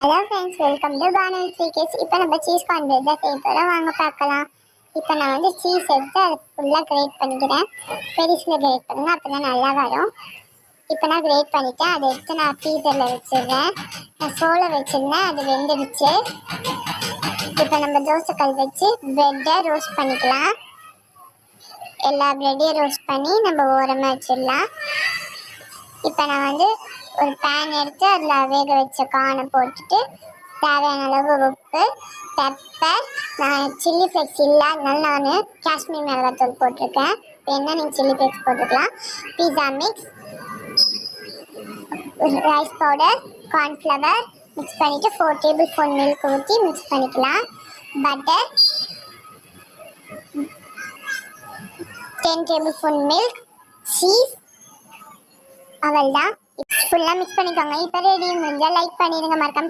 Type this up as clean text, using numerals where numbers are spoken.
Hello friends, welcome to பானல் கேஸ். இப்போ நம்ம சீஸ் கார்ன்பிரெட் தான் செய்ய போகிறோம். வாங்க பார்க்கலாம். இப்போ நான் வந்து சீஸ் எடுத்து அதை ஃபுல்லாக கிரேட் பண்ணிக்கிறேன். பெருசில் கிரேட் பண்ணுங்க, அப்போ தான் நல்லா வரும். இப்போ நான் கிரேட் பண்ணிவிட்டேன். அதை எடுத்து நான் ஃப்ரீசரில் வச்சுருவேன். நான் சோளை வச்சுருந்தேன், அது வெந்துடுச்சு. இப்போ நம்ம தோசைக்கல் வச்சு ப்ரெட்டை ரோஸ்ட் பண்ணிக்கலாம். எல்லா ப்ரெட்டையும் ரோஸ்ட் பண்ணி நம்ம ஓரமாக வச்சிடலாம். இப்போ நான் வந்து ஒரு பேன் எடுத்து அதில் வேக வச்ச கார்னை போட்டுட்டு தேவையான அளவு உப்பு, பெப்பர், நான் சில்லி ஃப்ளேக்ஸ் இல்லை அதனால நான் காஷ்மீர் மிளகாத்தூள் போட்டிருக்கேன். வேணால் நீங்கள் சில்லி ஃப்ளேக்ஸ் போட்டுக்கலாம். Pizza mix, rice powder, cornflour mix பண்ணிவிட்டு 4 டேபிள் ஸ்பூன் மில்க் ஊற்றி மிக்ஸ் பண்ணிக்கலாம். Butter, 10 tablespoon milk, cheese, அவள் தான் ஃபுல்லாக மிக்ஸ் பண்ணிக்கோங்க. இப்போ ரெடி. முடிஞ்சால் லைக் பண்ணிடுங்க, மறக்காம